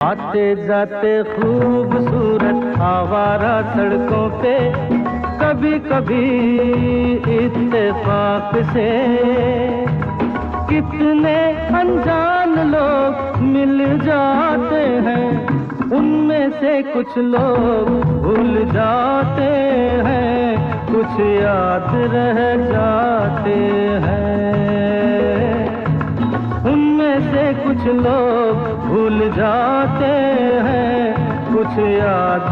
आते जाते खूबसूरत आवारा सड़कों पे कभी कभी इत्तेफाक से कितने अनजान लोग मिल जाते हैं, उनमें से कुछ लोग भूल जाते हैं, कुछ याद रह जाते हैं। उनमें से कुछ लोग भूल जाते हैं, कुछ याद